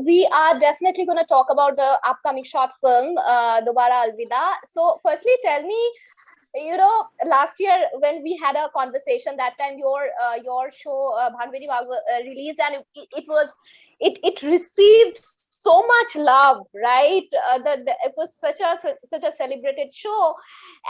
we are definitely going to talk about the upcoming short film, Dobara Alvida. So firstly, tell me, last year when we had a conversation, that time your show Bhagwani Bhag released, and it received so much love, right? It was such a celebrated show,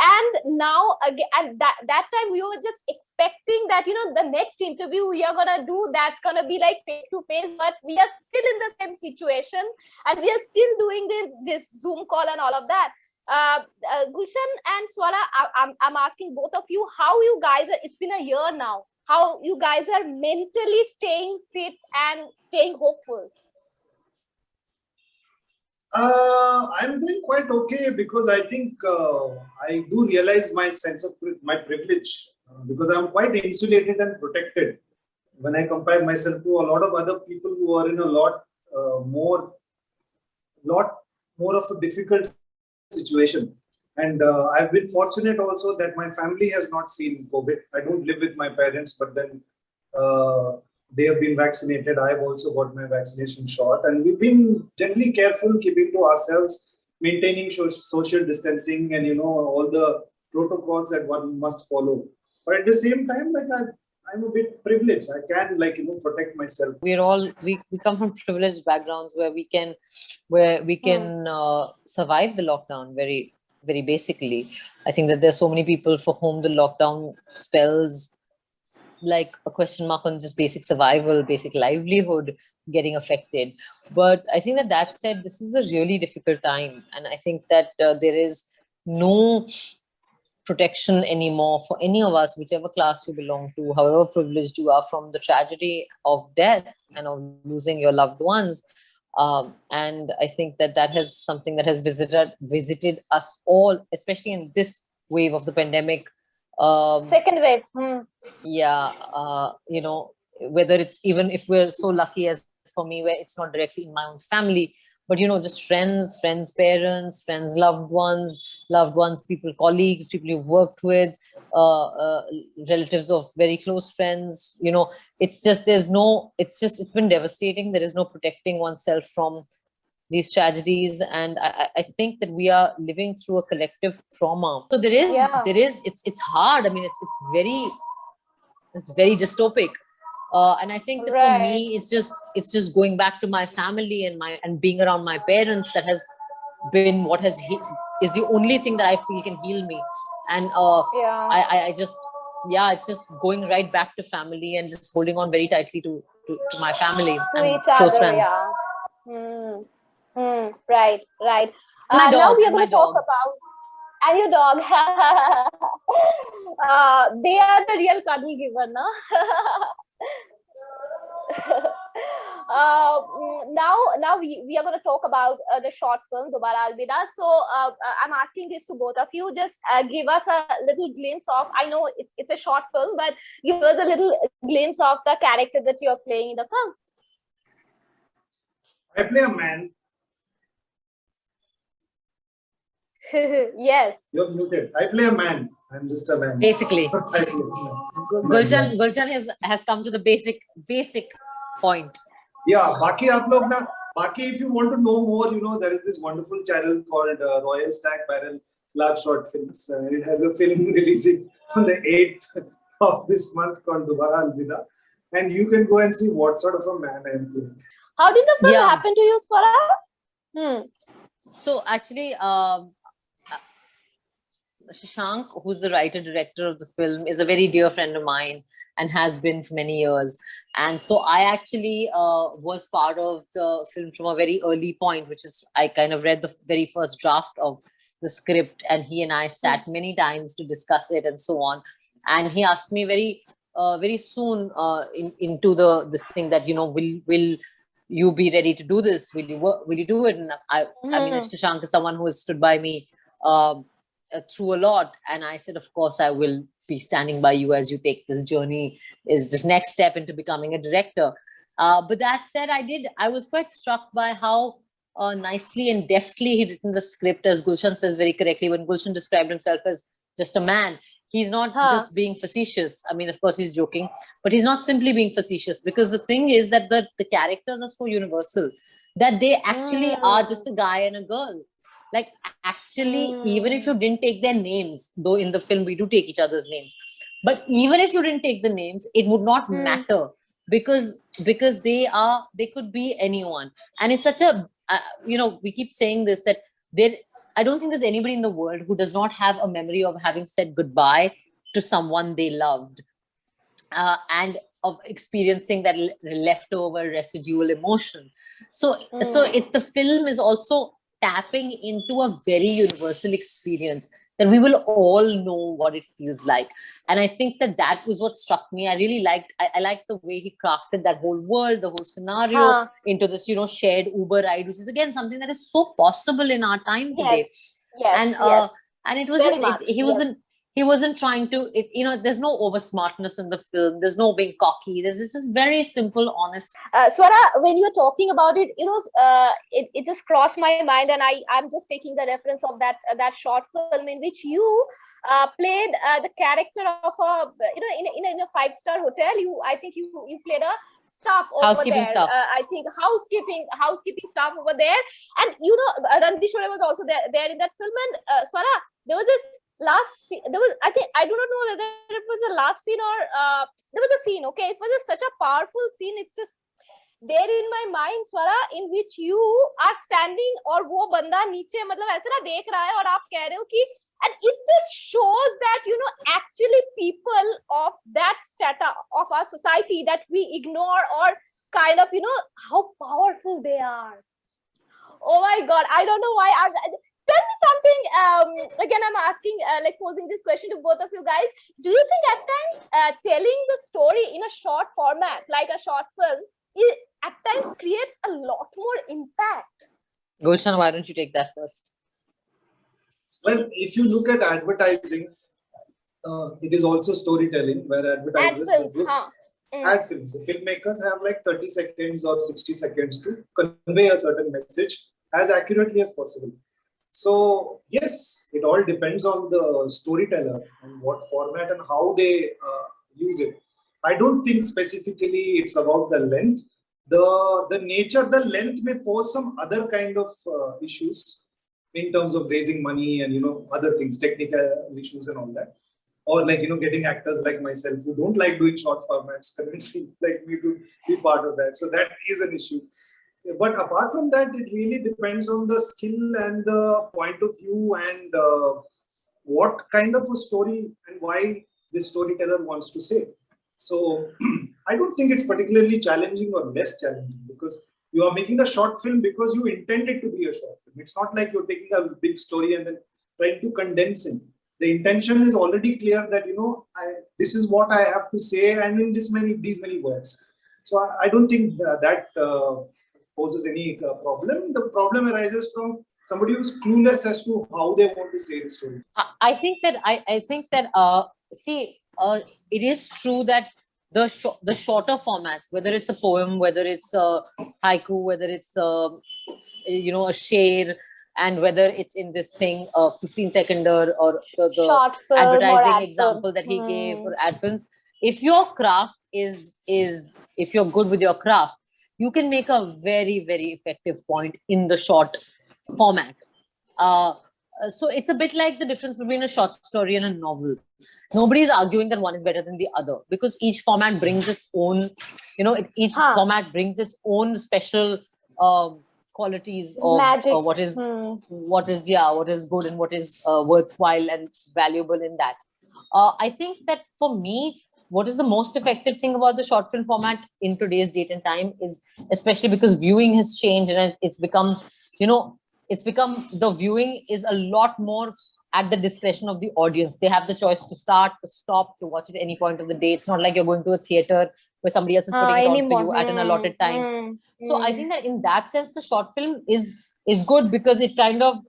and now again, at that time we were just expecting that the next interview we are gonna do, that's gonna be like face to face, but we are still in the same situation, and we are still doing this Zoom call and all of that. Gulshan and Swara, I'm asking both of you, how you guys are, it's been a year now, how you guys are mentally staying fit and staying hopeful. I'm doing quite okay, because I think I do realize my sense of my privilege, because I'm quite insulated and protected when I compare myself to a lot of other people who are in a lot more of a difficult situation. And I've been fortunate also that my family has not seen COVID. I don't live with my parents, but then they have been vaccinated. I've also got my vaccination shot, and we've been generally careful, keeping to ourselves, maintaining social distancing, and all the protocols that one must follow. But at the same time, like I'm a bit privileged. I can protect myself. We come from privileged backgrounds where we can survive the lockdown very, very basically. I think that there's so many people for whom the lockdown spells like a question mark on just basic survival, basic livelihood getting affected. But I think that said, this is a really difficult time, and I think that there is no protection anymore for any of us, whichever class you belong to, however privileged you are, from the tragedy of death and of losing your loved ones. And I think that has something that has visited us all, especially in this wave of the pandemic. Second wave. Yeah, whether it's, even if we're so lucky as for me, where it's not directly in my own family, but just friends, parents, friends, loved ones, people, colleagues, people you've worked with, relatives of very close friends. It's been devastating. There is no protecting oneself from these tragedies, and I think that we are living through a collective trauma. So it's hard. I mean, it's very dystopic. And I think that for me, it's just going back to my family and being around my parents that has been what is the only thing that I feel can heal me. And it's just going right back to family and just holding on very tightly to my family and close friends. Right. My dog, now we are going to talk about, and your dog. They are the real cuddle giver, no? Now we are going to talk about the short film Dobara Alvida. So I'm asking this to both of you. Just give us a little glimpse of, I know it's a short film, but give us a little glimpse of the character that you're playing in the film. I play a man. Yes. You're muted. I play a man. I'm just a man. Basically. Gulshan has come to the basic point. Yeah, Baki if you want to know more, there is this wonderful channel called Royal Stag, Barral, large short films. It has a film releasing on the 8th of this month called Dobara Alvida. And you can go and see what sort of a man I am playing. How did the film happen to you, Swara? So actually, Shashank, who's the writer-director of the film, is a very dear friend of mine and has been for many years. And so I actually was part of the film from a very early point, which is I kind of read the very first draft of the script, and he and I sat many times to discuss it and so on. And he asked me very soon into this thing that, will you be ready to do this? Will you do it? And I mean, Shashank is someone who has stood by me through a lot, and I said, of course I will be standing by you as you take this journey, is this next step into becoming a director. But that said, I was quite struck by how nicely and deftly he'd written the script. As Gulshan says very correctly, when Gulshan described himself as just a man, he's not just being facetious. I mean, of course he's joking, but he's not simply being facetious, because the thing is that the characters are so universal. that they actually are just a guy and a girl. Like, actually, even if you didn't take their names, though in the film we do take each other's names, but even if you didn't take the names, it would not matter, because they could be anyone. And it's such a we keep saying this, that I don't think there's anybody in the world who does not have a memory of having said goodbye to someone they loved, and of experiencing that leftover residual emotion. So the film is also tapping into a very universal experience that we will all know what it feels like. And I think that was what struck me. I really liked, I liked the way he crafted that whole world, the whole scenario into this, shared Uber ride, which is again something that is so possible in our time today. And it was Very just, much, he wasn't trying to, there's no over smartness in the film. There's no being cocky. It's just very simple, honest. Swara, when you're talking about it, it just crossed my mind, and I'm just taking the reference of that short film in which you played the character of a, in a 5-star hotel. I think you played a staff over there. Staff. I think housekeeping staff over there. And Ranveer Shure was also there in that film. And Swara, there was this last scene. I do not know whether it was the last scene or there was a scene. Okay, it was such a powerful scene. It's just there in my mind, Swara, in which you are standing और वो बंदा नीचे मतलब ऐसे ना देख रहा है और आप कह रहे हो कि, and it just shows that actually people of that strata of our society that we ignore, or kind of how powerful they are. Oh my God, I don't know why. Tell me something. Again, I'm asking, posing this question to both of you guys. Do you think at times telling the story in a short format, like a short film, at times create a lot more impact? Gulshan, why don't you take that first? Well, if you look at advertising, it is also storytelling, where advertisers ad films. The filmmakers have like 30 seconds or 60 seconds to convey a certain message as accurately as possible. So yes, it all depends on the storyteller and what format and how they use it. I don't think specifically it's about the length. The length may pose some other kind of issues in terms of raising money and other things, technical issues and all that. Or getting actors like myself who don't like doing short formats, convincing like me to be part of that. So that is an issue. But apart from that, it really depends on the skill and the point of view and what kind of a story and why the storyteller wants to say. So I don't think it's particularly challenging or less challenging, because you are making a short film because you intend it to be a short film. It's not like you're taking a big story and then trying to condense it. The intention is already clear that this is what I have to say, and in these many words. So I don't think that poses any problem. The problem arises from somebody who's clueless as to how they want to say the story. I think that it is true that the shorter formats, whether it's a poem, whether it's a haiku, whether it's a sher, and whether it's in this thing, 15-seconder or the advertising example that he gave for ad films. If your craft if you're good with your craft, you can make a very, very effective point in the short format. So it's a bit like the difference between a short story and a novel. Nobody is arguing that one is better than the other, because each format brings its own, format brings its own special qualities of what is good and what is worthwhile and valuable in that. I think that for me, what is the most effective thing about the short film format in today's date and time is, especially because viewing has changed and it's become, the viewing is a lot more at the discretion of the audience. They have the choice to start, to stop, to watch at any point of the day. It's not like you're going to a theater where somebody else is putting it on for you at an allotted time. So I think that in that sense, the short film is good, because it kind of,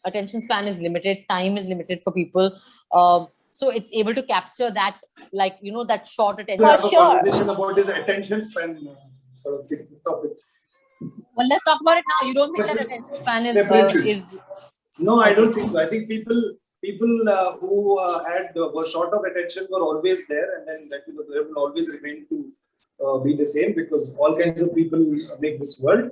attention span is limited, time is limited for people. So it's able to capture that, that short attention. We'll have a conversation about this attention span sort of topic. Well, let's talk about it now. You don't think that attention span is No, I don't think so. I think people who had were short of attention were always there, and then that they will always remain to be the same, because all kinds of people make this world.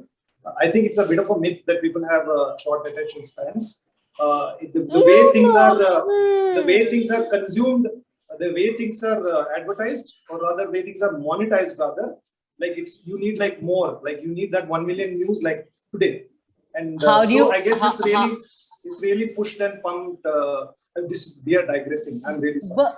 I think it's a bit of a myth that people have short attention spans. The way things are, the way things are consumed, the way things are advertised, or rather, way things are monetized, rather, like you need like more, like you need that 1 million views like today, and so I guess it's really pushed and pumped. We are digressing. I'm really sorry.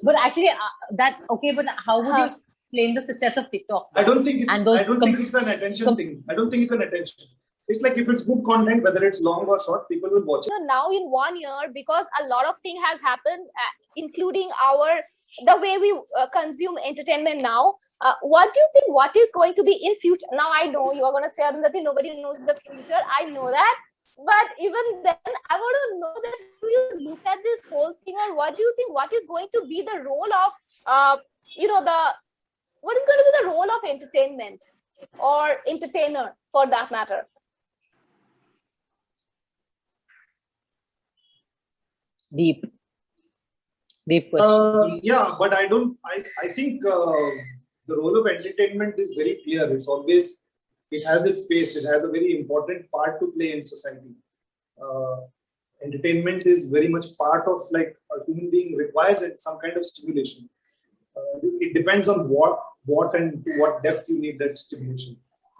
But actually, But how would you explain the success of TikTok? I don't think it's an attention thing. I don't think it's an attention. It's like if it's good content, whether it's long or short, people will watch it. Now in 1 year, because a lot of things has happened, including the way we consume entertainment now. What do you think? What is going to be in future? Now I know you are going to say that nobody knows the future. I know that. But even then, I want to know that do you look at this whole thing, or what do you think? What is going to be the role of, what is going to be the role of entertainment or entertainer for that matter? Deep question. Yeah, but I think the role of entertainment is very clear. It has its space. It has a very important part to play in society. Entertainment is very much part of, like, a human being requires some kind of stimulation. It depends on what and to what depth you need that stimulation.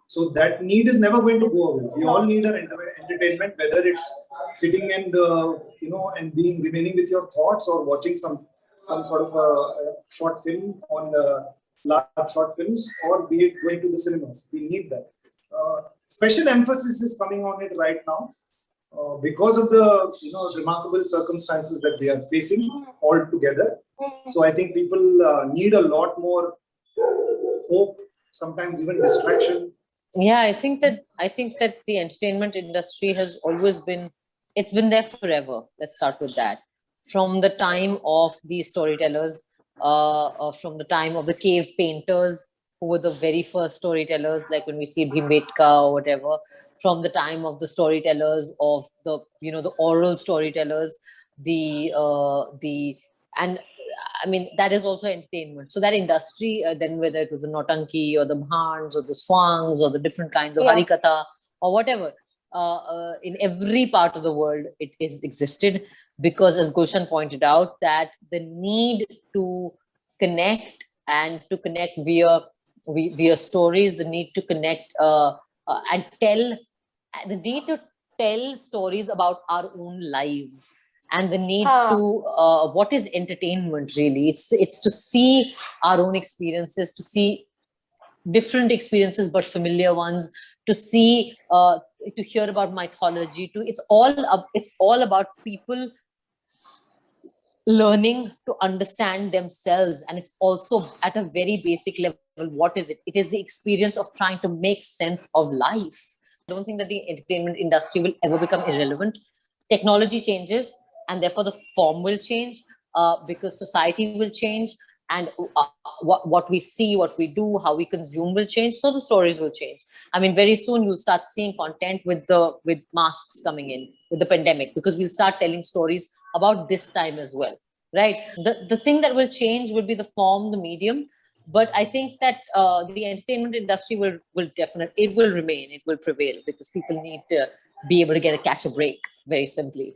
So that need is never going to go away. We all need our entertainment, whether it's sitting and remaining with your thoughts, or watching some sort of a short film on large short films, or be it going to the cinemas. We need that. Special emphasis is coming on it right now because of the remarkable circumstances that we are facing all together. So I think people need a lot more hope, sometimes even distraction. Yeah, I think that the entertainment industry has always been, it's been there forever. Let's start with that. From the time of the storytellers, from the time of the cave painters, who were the very first storytellers, like when we see Bhimbetka or whatever, from the time of the storytellers of the oral storytellers, and I mean, that is also entertainment. So that industry, then whether it was the Nautanki or the Bhans or the Swangs or the different kinds of Harikatha or whatever, in every part of the world, it is existed, because, as Gulshan pointed out, that the need to connect, and to connect via stories, the need to connect and tell, the need to tell stories about our own lives, and the need to what is entertainment really? It's to see our own experiences, to see different experiences but familiar ones, to see to hear about mythology, it's all about people learning to understand themselves. And it's also at a very basic level, what is it? It is the experience of trying to make sense of life. I don't think that the entertainment industry will ever become irrelevant. Technology changes, and therefore the form will change, because society will change, and what we see, what we do, how we consume will change. So the stories will change. I mean, very soon you'll start seeing content with masks coming in with the pandemic, because we'll start telling stories about this time as well, right? The thing that will change will be the form, the medium. But I think that the entertainment industry will remain, it will prevail, because people need to be able to catch a break, very simply.